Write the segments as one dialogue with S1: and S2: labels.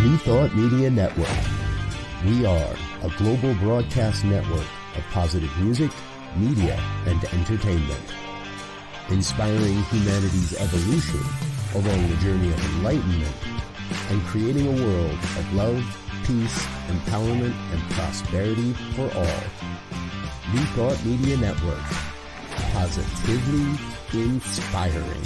S1: New Thought Media Network. We are a global broadcast network of positive music, media, and entertainment, inspiring humanity's evolution along the journey of enlightenment and creating a world of love, peace, empowerment, and prosperity for all. New Thought Media Network. Positively inspiring.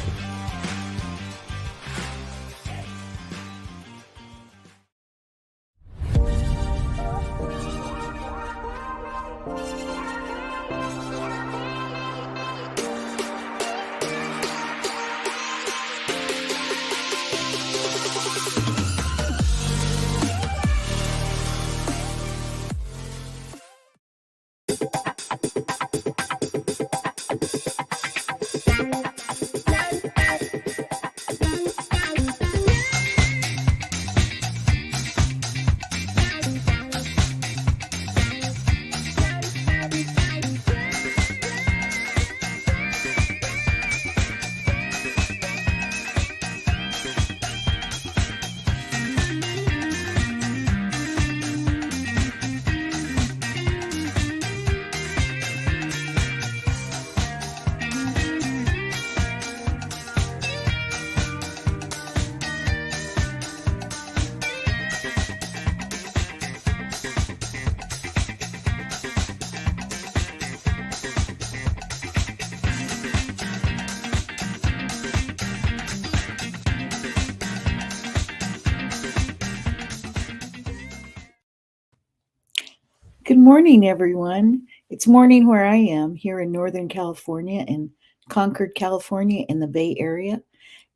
S2: Good morning, everyone. It's morning where I am here in Northern California, in Concord, California, in the Bay Area.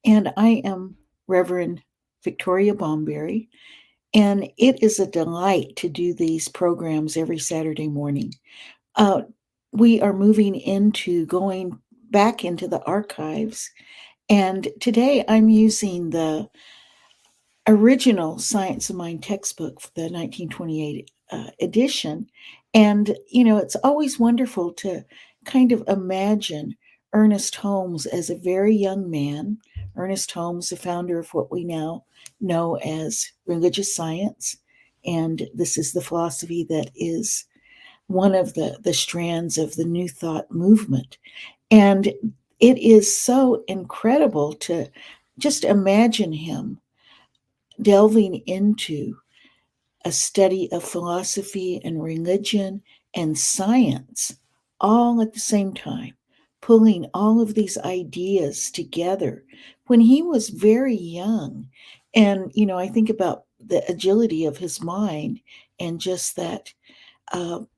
S2: And I am Reverend Victoria Bomberry. And it is a delight to do these programs every Saturday morning. We are moving into going back into the archives. And today I'm using the original Science of Mind textbook, the 1928 edition. And, it's always wonderful to kind of imagine Ernest Holmes as a very young man. Ernest Holmes, the founder of what we now know as religious science. And this is the philosophy that is one of the strands of the New Thought movement. And it is so incredible to just imagine him delving into a study of philosophy and religion and science all at the same time, pulling all of these ideas together when he was very young. And, I think about the agility of his mind and just that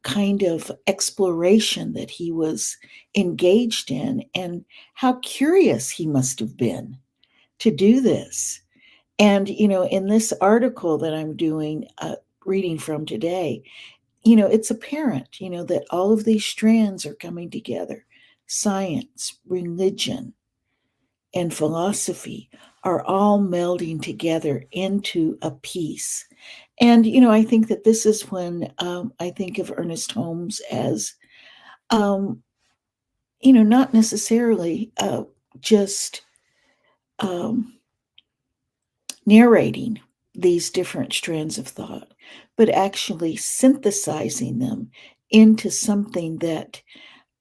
S2: kind of exploration that he was engaged in, and how curious he must have been to do this. And, in this article that I'm doing, reading from today, it's apparent, that all of these strands are coming together. Science, religion, and philosophy are all melding together into a piece. And, I think that this is when I think of Ernest Holmes as, not necessarily just narrating these different strands of thought, but actually synthesizing them into something that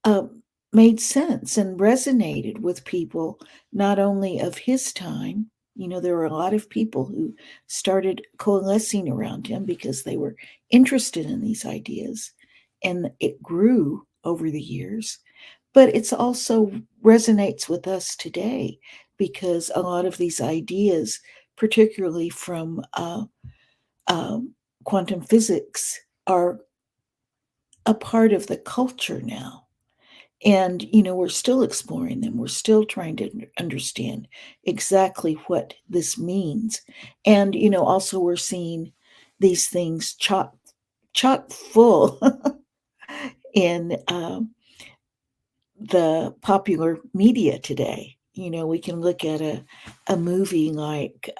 S2: uh, made sense and resonated with people, not only of his time. There were a lot of people who started coalescing around him because they were interested in these ideas, and it grew over the years. But it's also resonates with us today because a lot of these ideas, particularly from quantum physics, are a part of the culture now. And, we're still exploring them. We're still trying to understand exactly what this means. And, also we're seeing these things chock full in the popular media today. We can look at a movie like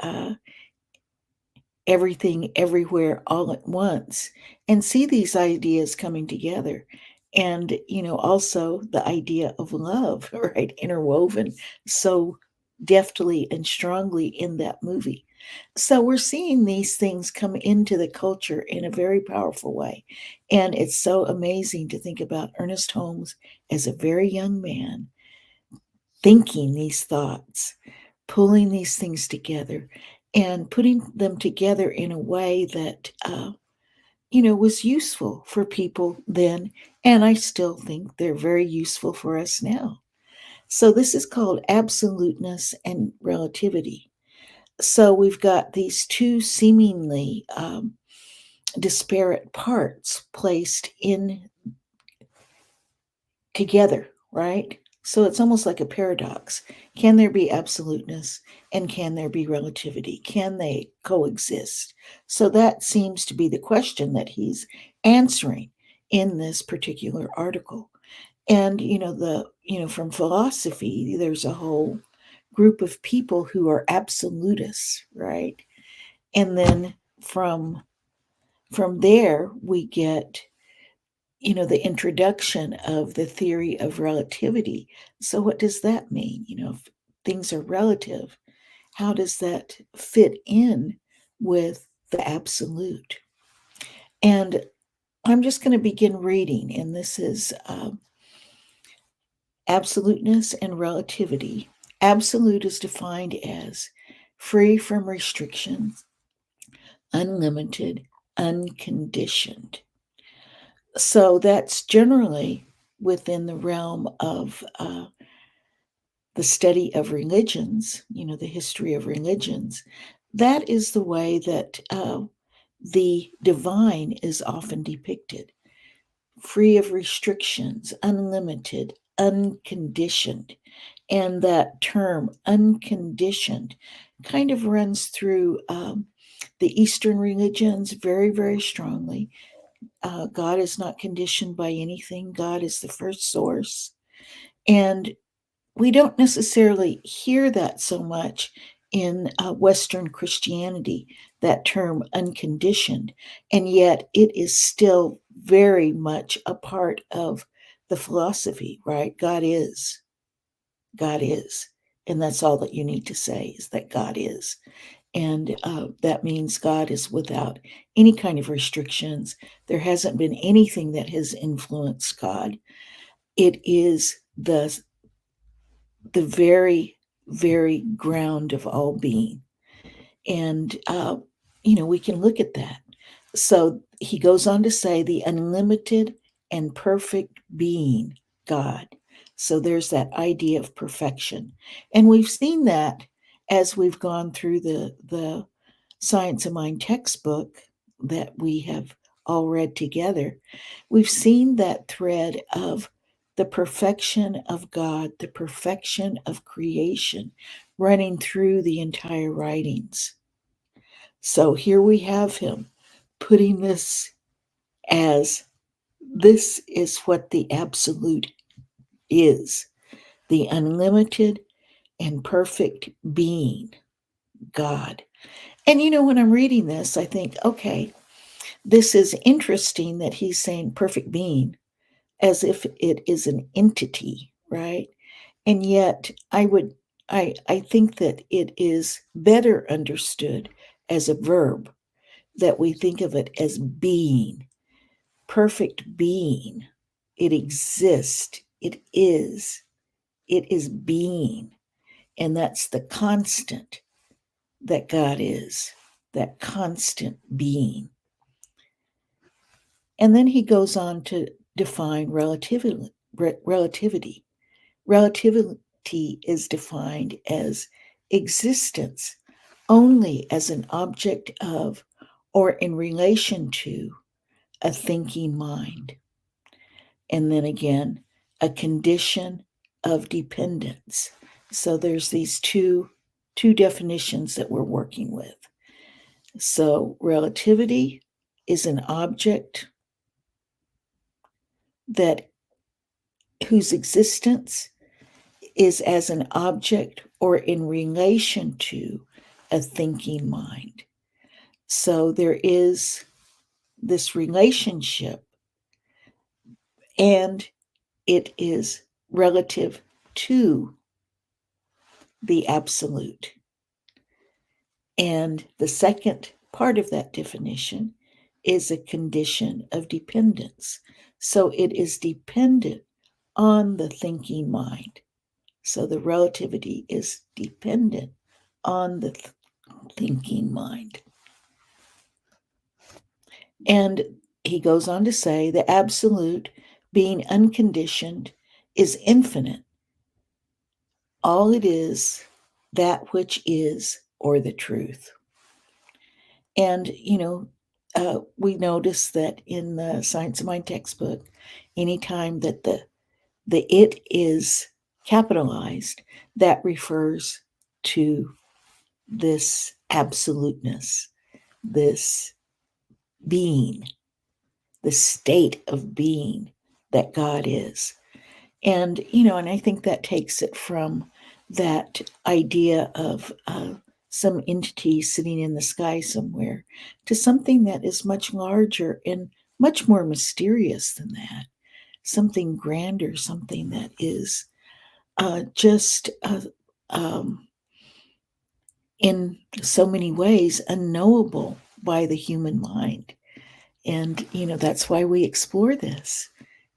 S2: Everything, Everywhere, All at Once and see these ideas coming together. And, also the idea of love, right, interwoven so deftly and strongly in that movie. So we're seeing these things come into the culture in a very powerful way. And it's so amazing to think about Ernest Holmes as a very young man thinking these thoughts, pulling these things together, and putting them together in a way that, was useful for people then. And I still think they're very useful for us now. So this is called absoluteness and relativity. So we've got these two seemingly disparate parts placed in together, right? So it's almost like a paradox. Can there be absoluteness and can there be relativity? Can they coexist? So that seems to be the question that he's answering in this particular article. And from philosophy, there's a whole group of people who are absolutists, right? And then from there we get the introduction of the theory of relativity. So what does that mean? If things are relative, how does that fit in with the absolute? And I'm just going to begin reading, and this is absoluteness and relativity. Absolute is defined as free from restrictions, unlimited, unconditioned. So that's generally within the realm of the study of religions, the history of religions. That is the way that the divine is often depicted: free of restrictions, unlimited, unconditioned. And that term, unconditioned, kind of runs through the Eastern religions very, very strongly. God is not conditioned by anything. God is the first source. And we don't necessarily hear that so much in Western Christianity, that term unconditioned. And yet it is still very much a part of the philosophy, right? God is. God is. And that's all that you need to say, is that God is. And that means God is without any kind of restrictions. There hasn't been anything that has influenced God. It is the very, very ground of all being. And, we can look at that. So he goes on to say the unlimited and perfect being, God. So there's that idea of perfection. And we've seen that as we've gone through the Science of Mind textbook that we have all read together. We've seen that thread of the perfection of God, the perfection of creation running through the entire writings. So here we have him putting this as this is what the absolute is: the unlimited and perfect being, God. And when I'm reading this, I think, okay, this is interesting that he's saying perfect being as if it is an entity, right? And yet I think that it is better understood as a verb, that we think of it as being, perfect being. It exists. It is being. And that's the constant that God is, that constant being. And then he goes on to define relativity. Relativity is defined as existence only as an object of or in relation to a thinking mind. And then again, a condition of dependence. So there's these two definitions that we're working with. So relativity is an object that whose existence is as an object or in relation to a thinking mind. So there is this relationship, and it is relative to the absolute. And the second part of that definition is a condition of dependence. So it is dependent on the thinking mind. So the relativity is dependent on the thinking mind. And he goes on to say the absolute, being unconditioned, is infinite. All it is, that which is, or the truth. And, we notice that in the Science of Mind textbook, anytime that the it is capitalized, that refers to this absoluteness, this being, the state of being that God is. And, and I think that takes it from that idea of some entity sitting in the sky somewhere to something that is much larger and much more mysterious than that, something grander, something that is just in so many ways unknowable by the human mind. And, that's why we explore this.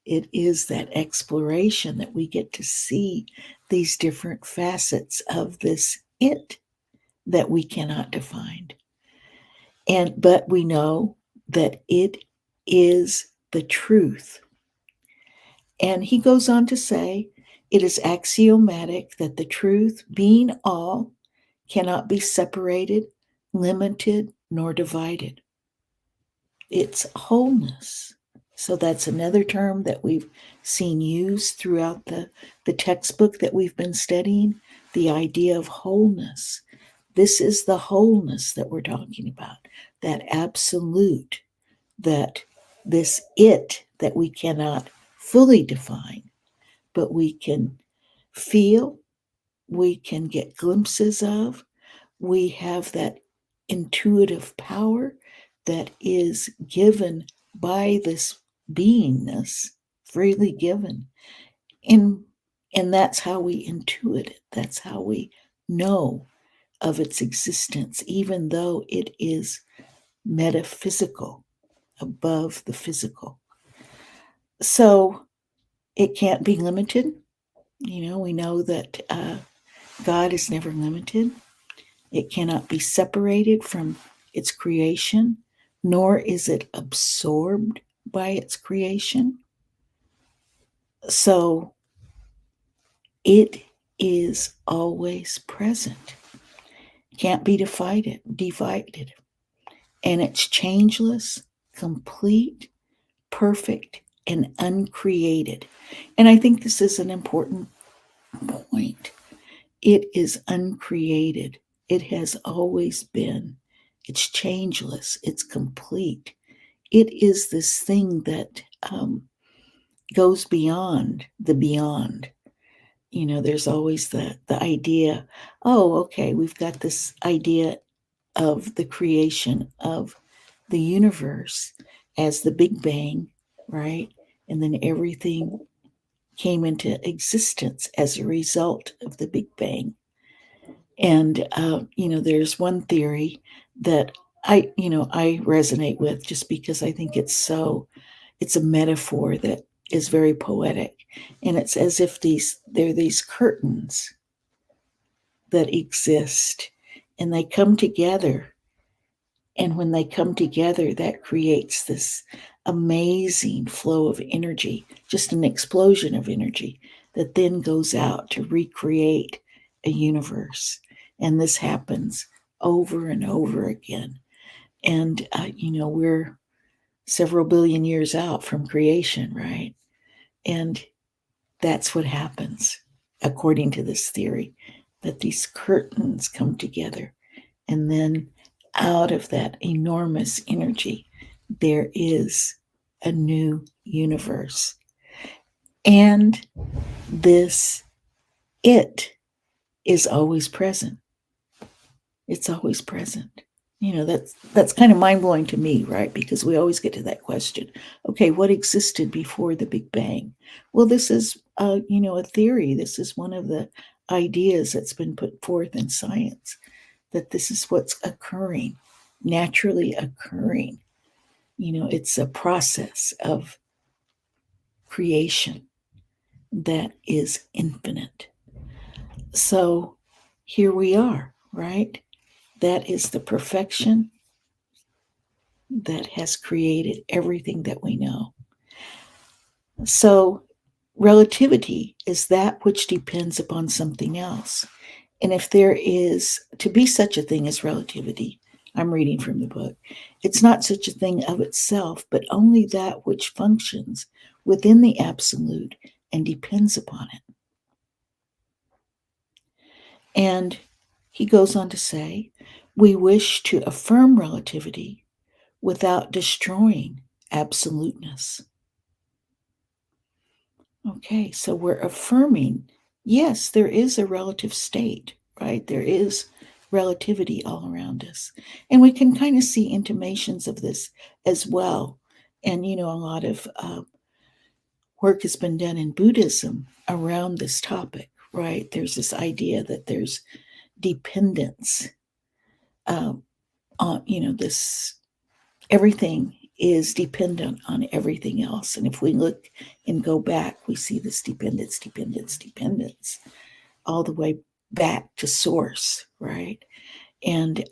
S2: It is that exploration that we get to see these different facets of this it that we cannot define. But we know that it is the truth. And he goes on to say, it is axiomatic that the truth, being all, cannot be separated, limited, nor divided. It's wholeness. So that's another term that we've seen used throughout the textbook that we've been studying, the idea of wholeness. This is the wholeness that we're talking about, that absolute, that this it that we cannot fully define, but we can feel, we can get glimpses of, we have that intuitive power that is given by this beingness, freely given. And that's how we intuit it. That's how we know of its existence, even though it is metaphysical, above the physical. So it can't be limited. We know that God is never limited. It cannot be separated from its creation, nor is it absorbed by its creation. So it is always present, can't be divided. And it's changeless, complete, perfect, and uncreated. And I think this is an important point. It is uncreated. It has always been. It's changeless. It's complete. It is this thing that goes beyond the beyond. There's always the idea, oh, okay, we've got this idea of the creation of the universe as the Big Bang, right? And then everything came into existence as a result of the Big Bang. And, there's one theory that I resonate with just because I think it's a metaphor that is very poetic. And it's as if there are these curtains that exist and they come together. And when they come together, that creates this amazing flow of energy, just an explosion of energy that then goes out to recreate a universe. And this happens over and over again. And, we're several billion years out from creation, right? And that's what happens, according to this theory, that these curtains come together. And then out of that enormous energy, there is a new universe. And this it is always present. It's always present. That's kind of mind-blowing to me, right? Because we always get to that question. Okay, what existed before the Big Bang? Well, this is, a theory. This is one of the ideas that's been put forth in science, that this is what's occurring, naturally occurring. It's a process of creation that is infinite. So here we are, right? That is the perfection that has created everything that we know. So relativity is that which depends upon something else. And if there is to be such a thing as relativity, I'm reading from the book, it's not such a thing of itself, but only that which functions within the absolute and depends upon it. And he goes on to say, we wish to affirm relativity without destroying absoluteness. Okay, so we're affirming, yes, there is a relative state, right? There is relativity all around us. And we can kind of see intimations of this as well. And, a lot of work has been done in Buddhism around this topic, right? There's this idea that there's dependence on, this everything is dependent on everything else. And if we look and go back, we see this dependence all the way back to source, right? And,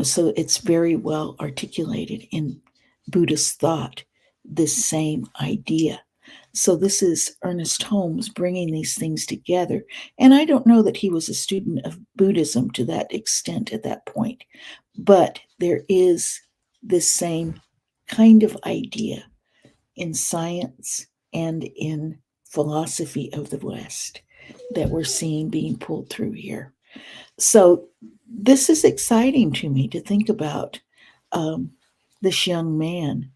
S2: so it's very well articulated in Buddhist thought, this same idea. So this is Ernest Holmes bringing these things together. And I don't know that he was a student of Buddhism to that extent at that point, but there is this same kind of idea in science and in philosophy of the West that we're seeing being pulled through here. So this is exciting to me to think about this young man,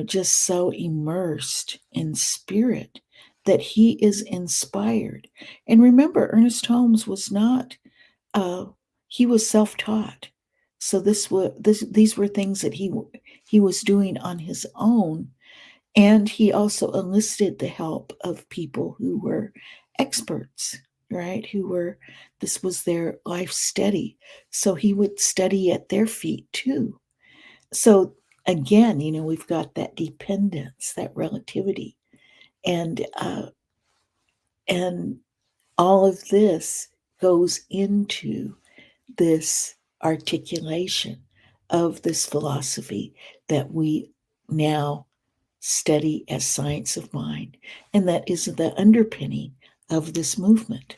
S2: just so immersed in spirit that he is inspired. And remember, Ernest Holmes was not, he was self-taught. So these were things that he was doing on his own. And he also enlisted the help of people who were experts, right? This was their life study. So he would study at their feet too. So again, we've got that dependence, that relativity, and all of this goes into this articulation of this philosophy that we now study as science of mind, and that is the underpinning of this movement.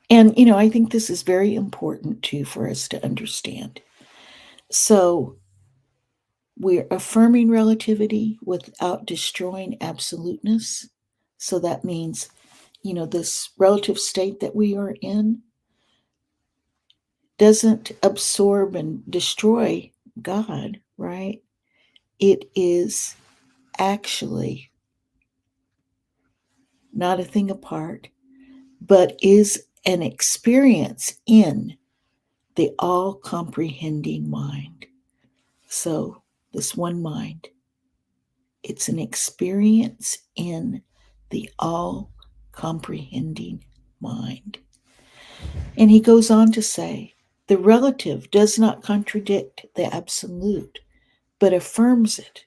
S2: And, I think this is very important too for us to understand. So we're affirming relativity without destroying absoluteness. So that means, this relative state that we are in doesn't absorb and destroy God, right? It is actually not a thing apart, but is an experience in the all comprehending mind. So, this one mind, it's an experience in the all comprehending mind. And he goes on to say, the relative does not contradict the absolute, but affirms it.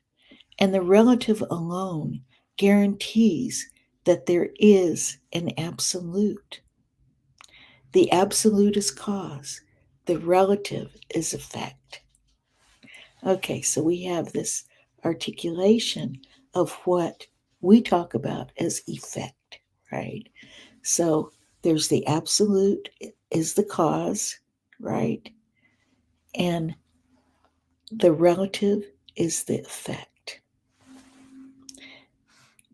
S2: And the relative alone guarantees that there is an absolute. The absolute is cause, the relative is effect. Okay, so we have this articulation of what we talk about as effect, right? So there's the absolute is the cause, right? And the relative is the effect.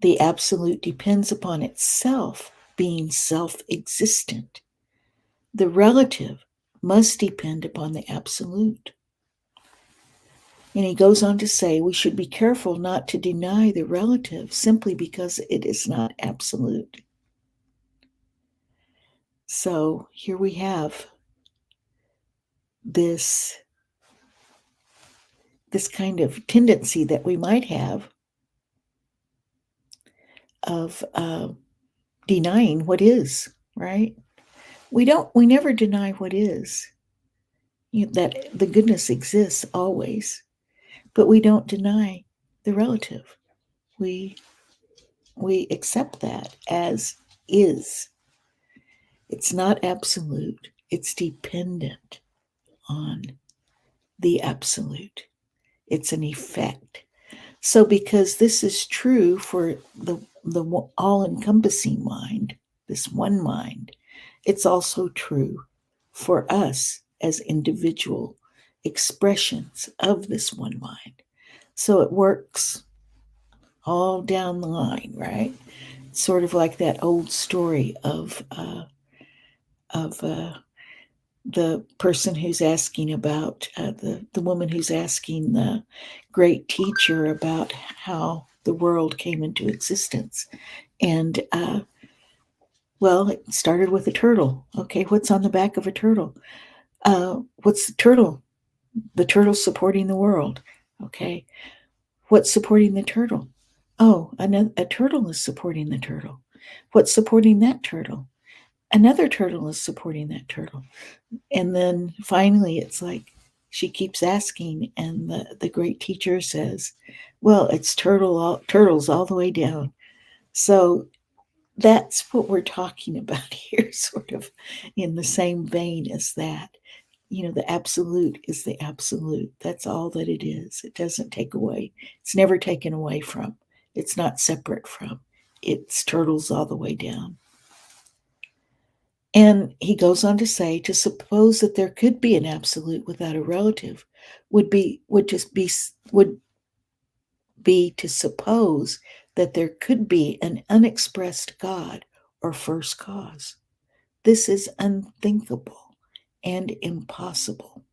S2: The absolute depends upon itself being self-existent. The relative must depend upon the absolute. And he goes on to say we should be careful not to deny the relative simply because it is not absolute. So here we have this kind of tendency that we might have of denying what is, right? We never deny what is. That the goodness exists always, but we don't deny the relative. We we accept that as is. It's not absolute. It's dependent on the absolute. It's an effect. So because this is true for the all-encompassing mind, this one mind, it's also true for us as individual expressions of this one mind. So it works all down the line, right? Sort of like that old story of the person who's asking about the woman who's asking the great teacher about how the world came into existence, and well, it started with a turtle. Okay, what's on the back of a turtle? What's the turtle? The turtle supporting the world. Okay, what's supporting the turtle? Oh, a turtle is supporting the turtle. What's supporting that turtle? Another turtle is supporting that turtle. And then finally, it's like she keeps asking, and the great teacher says, well, it's turtles all the way down. So that's what we're talking about here, sort of in the same vein as that. The absolute is the absolute. That's all that it is. It doesn't take away. It's never taken away from. It's not separate from. It's turtles all the way down. And he goes on to say, to suppose that there could be an absolute without a relative would be to suppose that there could be an unexpressed God or first cause. This is unthinkable and impossible.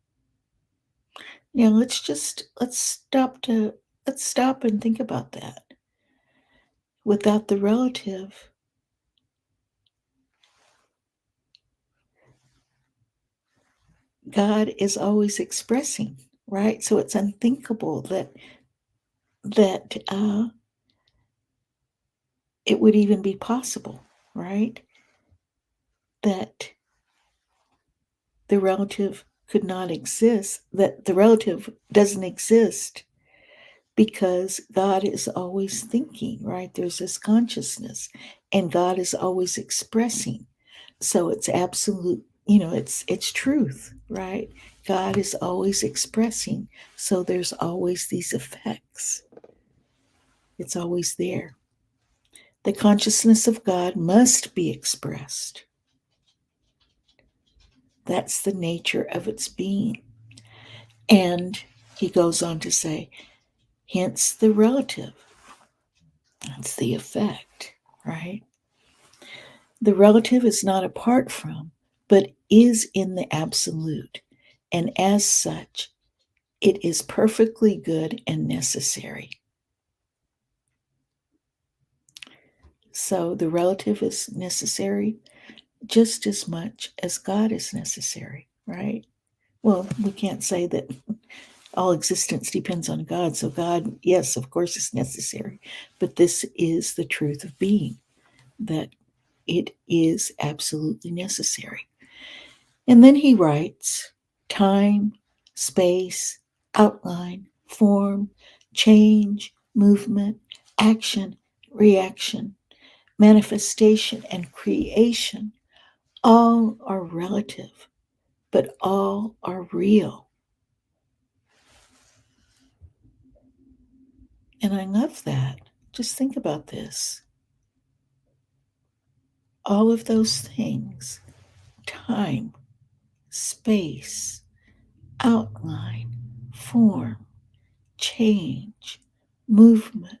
S2: Now let's stop and think about that. Without the relative, God is always expressing, right? So it's unthinkable that it would even be possible, right? That the relative could not exist, that the relative doesn't exist because God is always thinking, right? There's this consciousness, and God is always expressing. So it's absolute, it's truth, right? God is always expressing. So there's always these effects. It's always there. The consciousness of God must be expressed. That's the nature of its being. And he goes on to say, hence the relative. That's the effect, right? The relative is not apart from, but is in the absolute. And as such, it is perfectly good and necessary. So the relative is necessary just as much as God is necessary, right? Well, we can't say that all existence depends on God. So God, yes, of course, is necessary. But this is the truth of being, that it is absolutely necessary. And then he writes, time, space, outline, form, change, movement, action, reaction, manifestation, and creation all are relative, but all are real. And I love that. Just think about this. All of those things, time, space, outline, form, change, movement,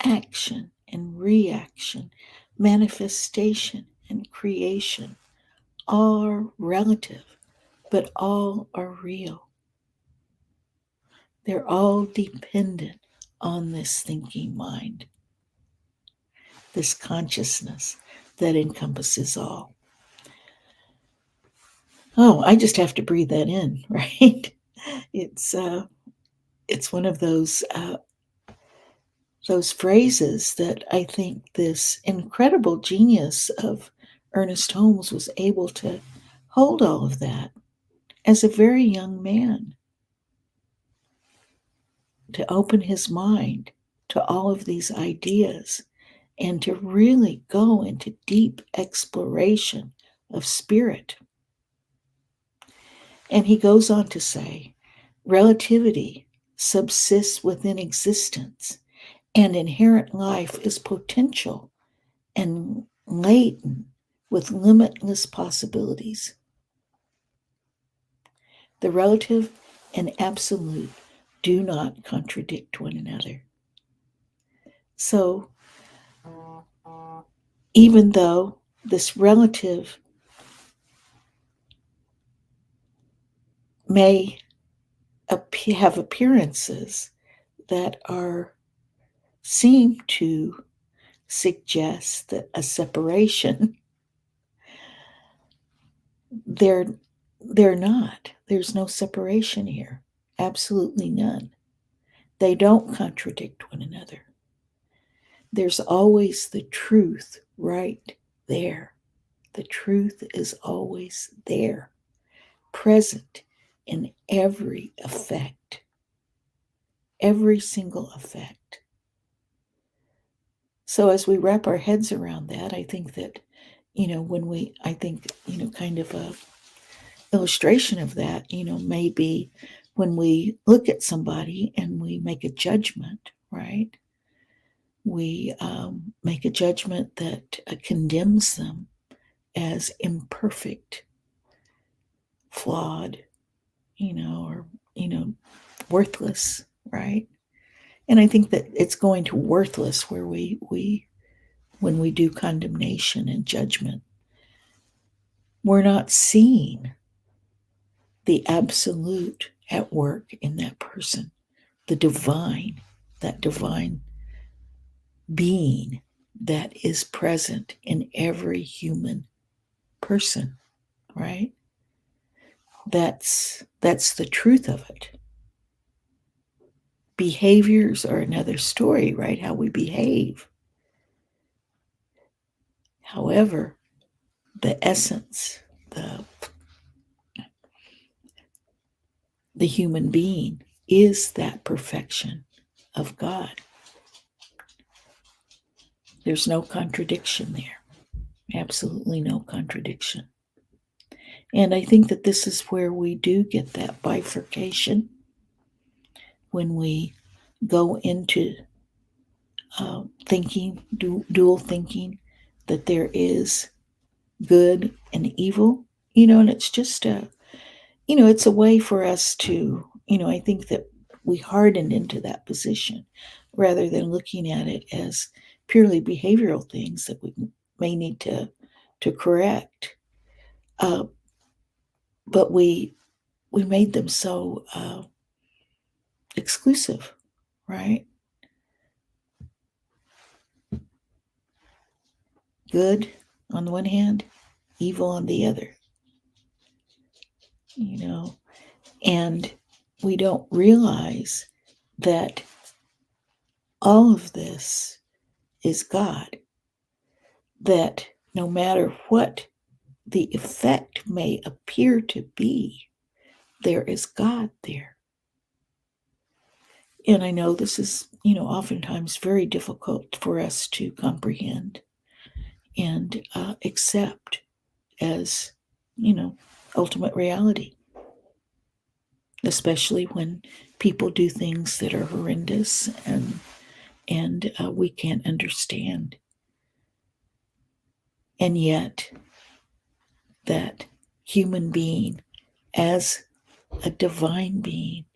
S2: action and reaction, manifestation and creation, all are relative, but all are real. They're all dependent on this thinking mind, this consciousness that encompasses all. Oh, I just have to breathe that in, right? It's one of those those phrases that I think this incredible genius of Ernest Holmes was able to hold all of that as a very young man, to open his mind to all of these ideas and to really go into deep exploration of spirit. And he goes on to say, relativity subsists within existence, and inherent life is potential and latent with limitless possibilities. The relative and absolute do not contradict one another. So, even though this relative may have appearances that are seem to suggest that a separation, they're not. There's no separation here. Absolutely none. They don't contradict one another. There's always the truth right there. The truth is always there, present in every effect, every single effect. So as we wrap our heads around that, I think that, kind of a illustration of that, maybe when we look at somebody and we make a judgment, right? We make a judgment that condemns them as imperfect, flawed, or, worthless, right? And I think that it's going to worthless where when we do condemnation and judgment, we're not seeing the absolute at work in that person, the divine, that divine being that is present in every human person, right? That's the truth of it. Behaviors are another story, right? How we behave. However, the essence, the human being is that perfection of God. There's no contradiction there. Absolutely no contradiction. And I think that this is where we do get that bifurcation when we go into thinking, dual thinking, that there is good and evil, and it's just it's a way for us to, I think that we hardened into that position rather than looking at it as purely behavioral things that we may need to correct. But we made them so exclusive, right? Good on the one hand, evil on the other. And we don't realize that all of this is God. That no matter what the effect may appear to be, there is God there. And I know this is, oftentimes very difficult for us to comprehend and accept as, ultimate reality, especially when people do things that are horrendous and we can't understand. And yet, that human being, as a divine being,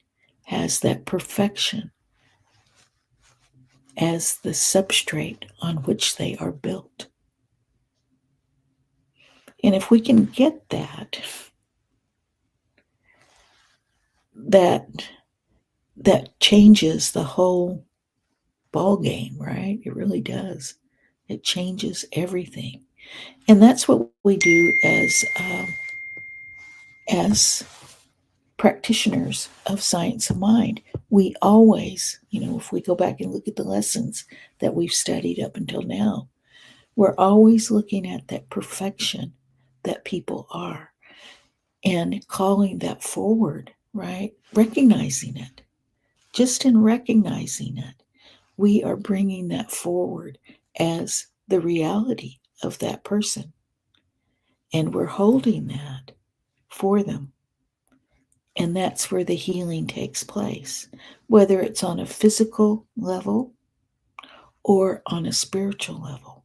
S2: has that perfection as the substrate on which they are built. And if we can get that changes the whole ball game, right? It really does. It changes everything. And that's what we do as practitioners of science of mind, we always, if we go back and look at the lessons that we've studied up until now, we're always looking at that perfection that people are and calling that forward, right? Recognizing it. Just in recognizing it, we are bringing that forward as the reality of that person. And we're holding that for them. And that's where the healing takes place, whether it's on a physical level or on a spiritual level.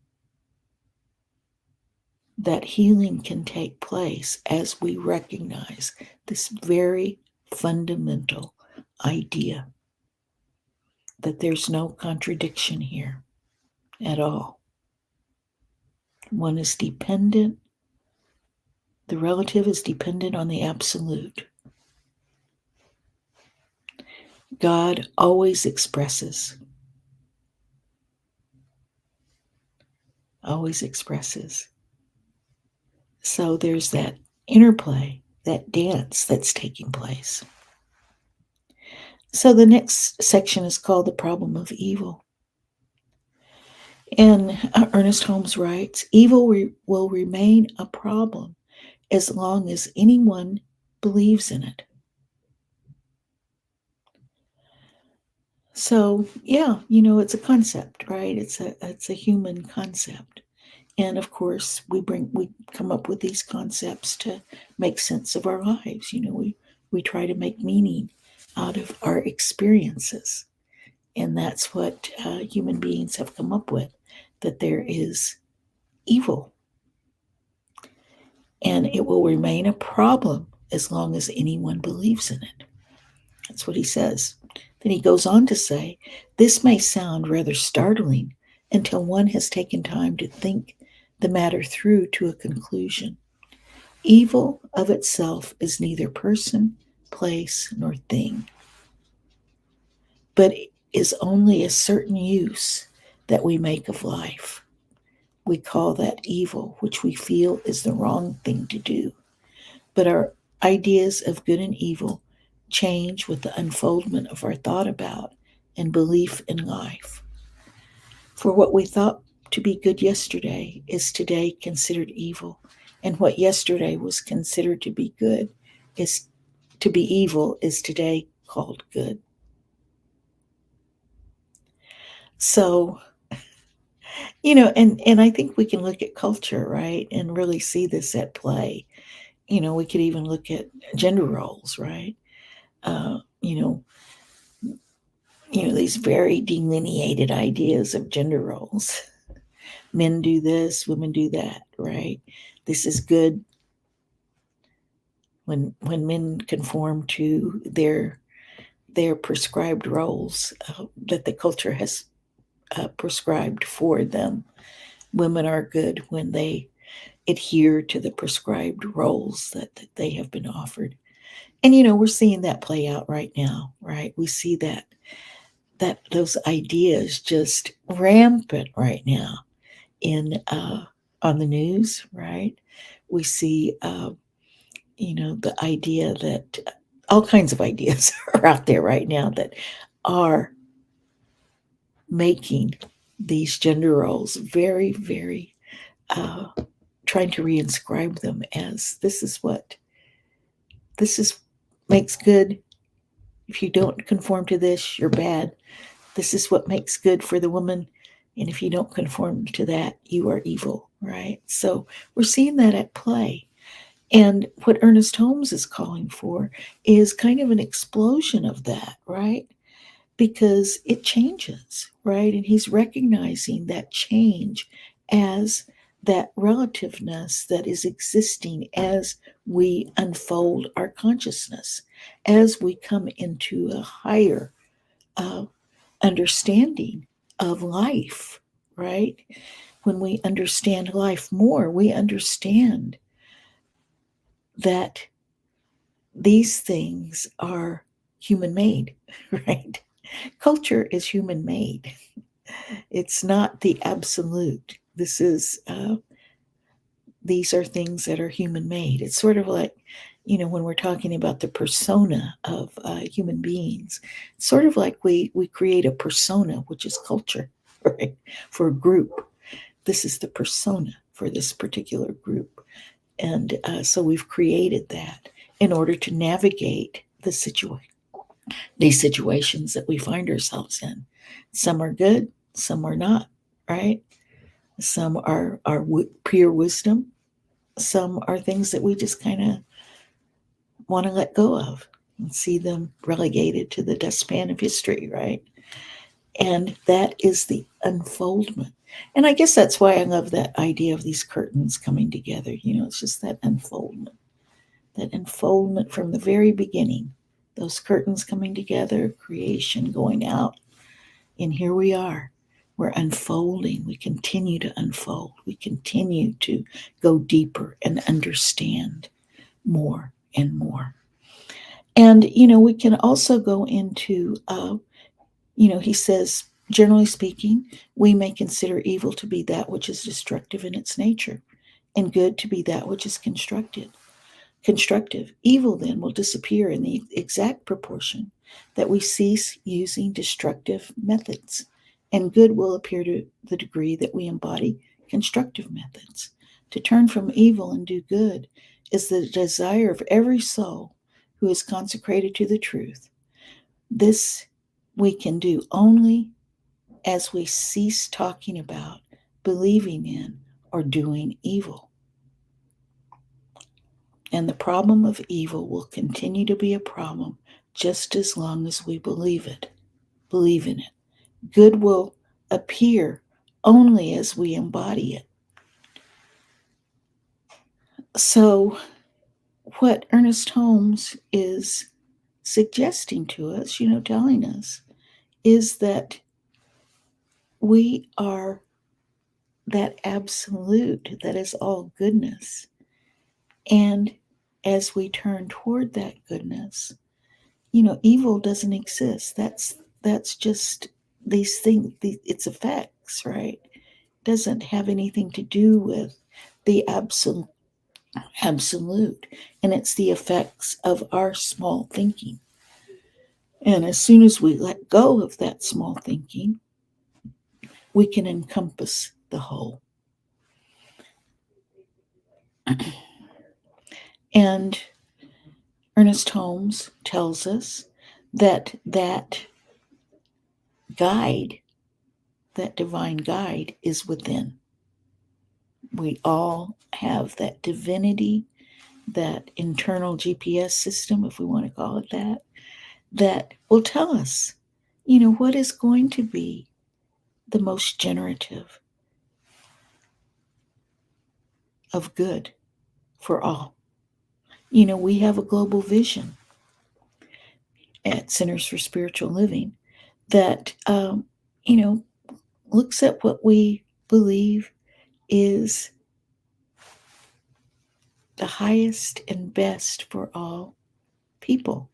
S2: That healing can take place as we recognize this very fundamental idea that there's no contradiction here at all. One is dependent, the relative is dependent on the absolute. God always expresses. Always expresses. So there's that interplay, that dance that's taking place. So the next section is called The Problem of Evil. And Ernest Holmes writes, evil will remain a problem as long as anyone believes in it. So, yeah, it's a concept, right? It's a human concept. And of course, we come up with these concepts to make sense of our lives. We try to make meaning out of our experiences. And that's what human beings have come up with, that there is evil. And it will remain a problem as long as anyone believes in it. That's what he says. Then he goes on to say, this may sound rather startling until one has taken time to think the matter through to a conclusion. Evil of itself is neither person, place, nor thing, but is only a certain use that we make of life. We call that evil, which we feel is the wrong thing to do. But our ideas of good and evil change with the unfoldment of our thought about and belief in life. For what we thought to be good yesterday is today considered evil, and what yesterday was considered to be good is to be evil is today called good. So, and I think we can look at culture, right, and really see this at play. We could even look at gender roles, right? Uh, you know, these very delineated ideas of gender roles. Men do this, women do that, right? This is good when men conform to their prescribed roles that the culture has prescribed for them. Women are good when they adhere to the prescribed roles that they have been offered. And we're seeing that play out right now, right? We see that those ideas just rampant right now in on the news, right? We see the idea that all kinds of ideas are out there right now that are making these gender roles very, very trying to reinscribe them as this is makes good. If you don't conform to this, you're bad. This is what makes good for the woman. And if you don't conform to that, you are evil, right? So we're seeing that at play. And what Ernest Holmes is calling for is kind of an explosion of that, right? Because it changes, right? And he's recognizing that change as that relativeness that is existing as we unfold our consciousness, as we come into a higher understanding of life, right? When we understand life more, we understand that these things are human made, right? Culture is human made. It's not the absolute. This is these are things that are human made. It's sort of like, when we're talking about the persona of human beings, it's sort of like we create a persona, which is culture, right? For a group. This is the persona for this particular group. And so we've created that in order to navigate these situations that we find ourselves in. Some are good, some are not, right? Some are pure wisdom. Some are things that we just kind of want to let go of and see them relegated to the dustpan of history, right? And that is the unfoldment. And I guess that's why I love that idea of these curtains coming together. It's just that unfoldment from the very beginning. Those curtains coming together, creation going out. And here we are. We're unfolding. We continue to unfold. We continue to go deeper and understand more and more. And, we can also go into, he says, generally speaking, we may consider evil to be that which is destructive in its nature, and good to be that which is constructive. Evil then will disappear in the exact proportion that we cease using destructive methods, and good will appear to the degree that we embody constructive methods. To turn from evil and do good is the desire of every soul who is consecrated to the truth. This we can do only as we cease talking about, believing in, or doing evil. And the problem of evil will continue to be a problem just as long as we believe in it. Good will appear only as we embody it. So, what Ernest Holmes is suggesting to us, telling us, is that we are that absolute that is all goodness. And as we turn toward that goodness, evil doesn't exist. That's just these things, its effects, right? Doesn't have anything to do with the absolute. And it's the effects of our small thinking. And as soon as we let go of that small thinking, we can encompass the whole. And Ernest Holmes tells us that guide, that divine guide, is within. We all have that divinity, that internal GPS system, if we want to call it that will tell us, what is going to be the most generative of good for all. We have a global vision at Centers for Spiritual Living that, looks at what we believe is the highest and best for all people,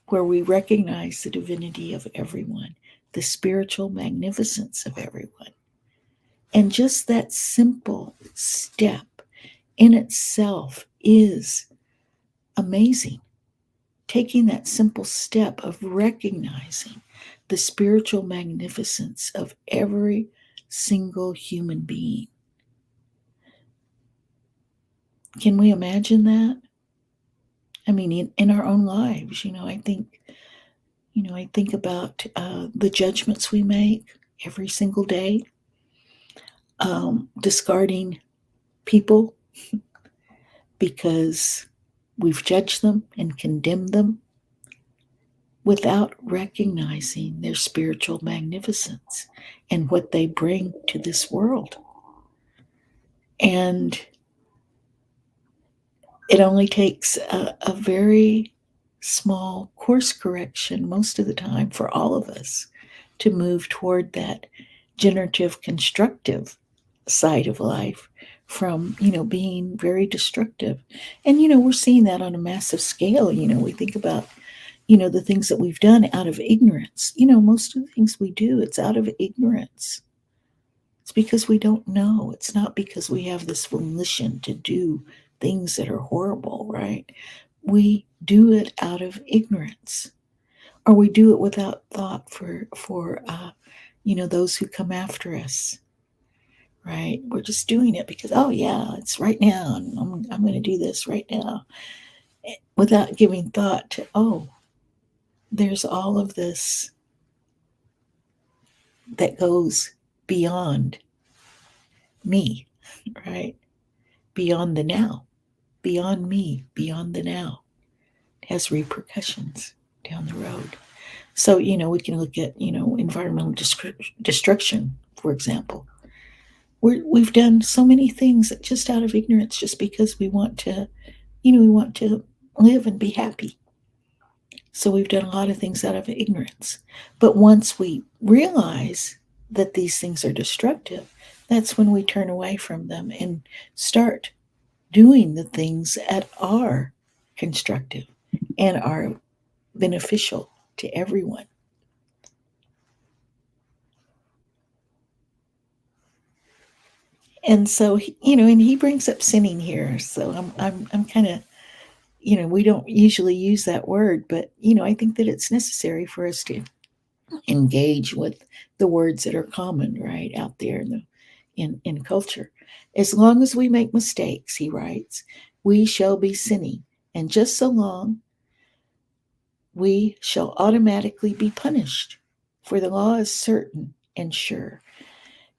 S2: where we recognize the divinity of everyone, the spiritual magnificence of everyone. And just that simple step in itself is amazing. Taking that simple step of recognizing the spiritual magnificence of every single human being. Can we imagine that? I mean, in our own lives, I think about the judgments we make every single day, discarding people because we've judged them and condemned them without recognizing their spiritual magnificence and what they bring to this world. And it only takes a very small course correction most of the time for all of us to move toward that generative, constructive side of life from, being very destructive. And, we're seeing that on a massive scale. We think about, the things that we've done out of ignorance. Most of the things we do, it's out of ignorance. It's because we don't know. It's not because we have this volition to do things that are horrible, right? We do it out of ignorance, or we do it without thought for those who come after us, right? We're just doing it because, oh yeah, it's right now, and I'm going to do this right now, without giving thought to, oh, there's all of this that goes beyond me, right? Beyond the now, beyond me, beyond the now. It has repercussions down the road. So, we can look at, environmental destruction, for example. We've done so many things just out of ignorance, just because we want to, live and be happy. So we've done a lot of things out of ignorance. But once we realize that these things are destructive, that's when we turn away from them and start doing the things that are constructive and are beneficial to everyone. And so, and he brings up sinning here. So I'm kind of, we don't usually use that word, but I think that it's necessary for us to engage with the words that are common, right, out there in culture. As long as we make mistakes, he writes, we shall be sinning, and just so long we shall automatically be punished. For the law is certain and sure.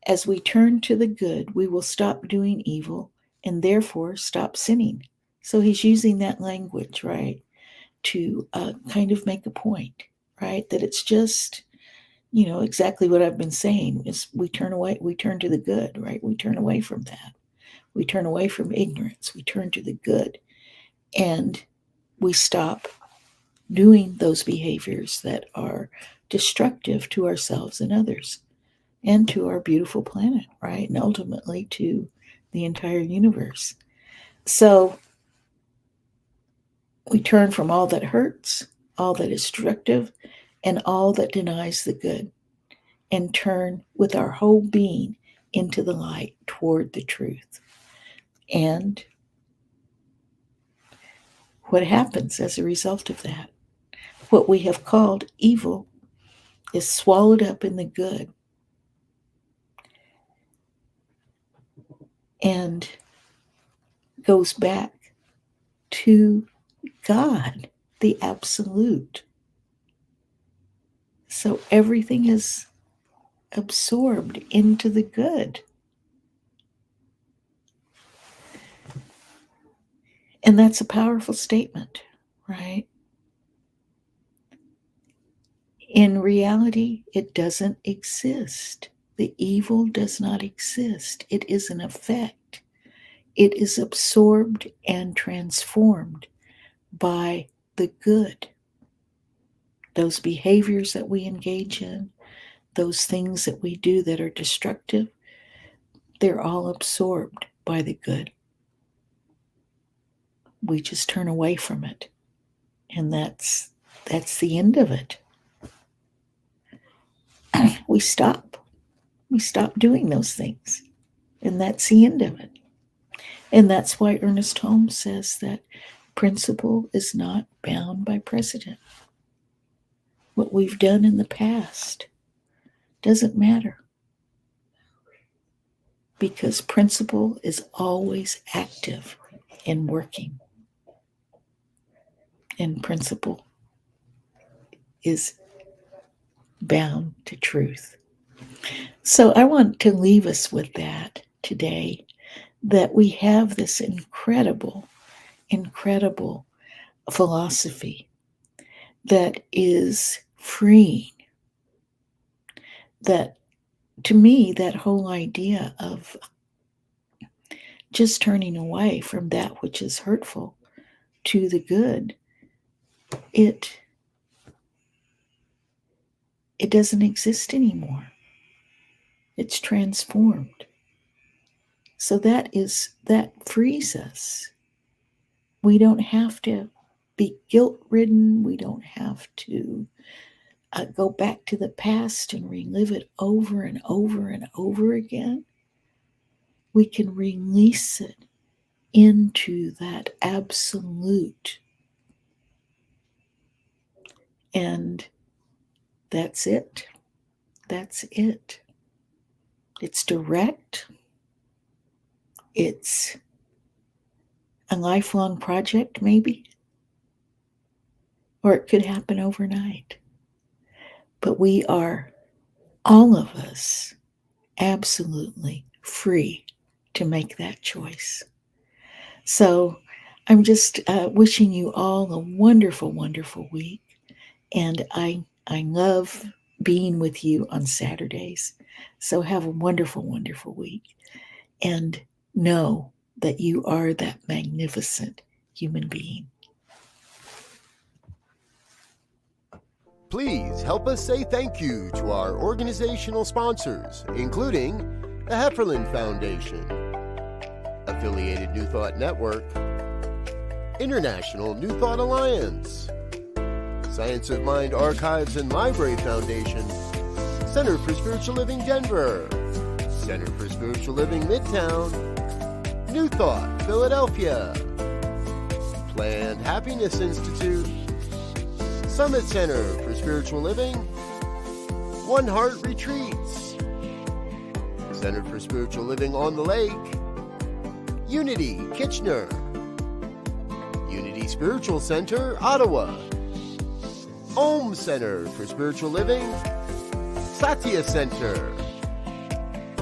S2: As we turn to the good, we will stop doing evil and therefore stop sinning. So he's using that language, right, to kind of make a point, right, that it's just, exactly what I've been saying is we turn away, we turn to the good, right? We turn away from that. We turn away from ignorance. We turn to the good. And we stop doing those behaviors that are destructive to ourselves and others and to our beautiful planet, right? And ultimately to the entire universe. So we turn from all that hurts, all that is destructive, and all that denies the good, and turn with our whole being into the light toward the truth. And what happens as a result of that? What we have called evil is swallowed up in the good and goes back to God, the absolute. So everything is absorbed into the good. And that's a powerful statement, right? In reality, it doesn't exist. The evil does not exist. It is an effect. It is absorbed and transformed by the good. Those behaviors that we engage in, those things that we do that are destructive, they're all absorbed by the good. We just turn away from it. And that's the end of it. We stop. We stop doing those things. And that's the end of it. And that's why Ernest Holmes says that principle is not bound by precedent. What we've done in the past doesn't matter, because principle is always active and working. And principle is bound to truth. So I want to leave us with that today, that we have this incredible, incredible philosophy that is freeing. That, to me, that whole idea of just turning away from that which is hurtful to the good, it doesn't exist anymore. It's transformed. So that frees us. We don't have to be guilt-ridden. We don't have to go back to the past and relive it over and over and over again, we can release it into that absolute. And that's it. That's it. It's direct. It's a lifelong project, maybe. Or it could happen overnight. But we are, all of us, absolutely free to make that choice. So I'm just wishing you all a wonderful, wonderful week. And I love being with you on Saturdays. So have a wonderful, wonderful week. And know that you are that magnificent human being.
S1: Please help us say thank you to our organizational sponsors, including the Hefferland Foundation, Affiliated New Thought Network, International New Thought Alliance, Science of Mind Archives and Library Foundation, Center for Spiritual Living Denver, Center for Spiritual Living Midtown, New Thought Philadelphia, Planned Happiness Institute, Summit Center for Spiritual Living, One Heart Retreats, Center for Spiritual Living on the Lake, Unity Kitchener, Unity Spiritual Center Ottawa, Om Center for Spiritual Living, Satya Center,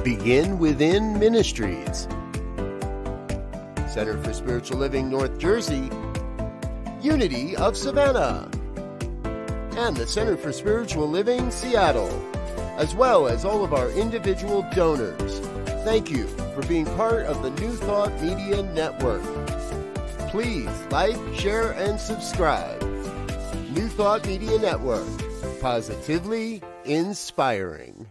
S1: Begin Within Ministries, Center for Spiritual Living North Jersey, Unity of Savannah, and the Center for Spiritual Living Seattle, as well as all of our individual donors. Thank you for being part of the New Thought Media Network. Please like, share, and subscribe. New Thought Media Network, positively inspiring.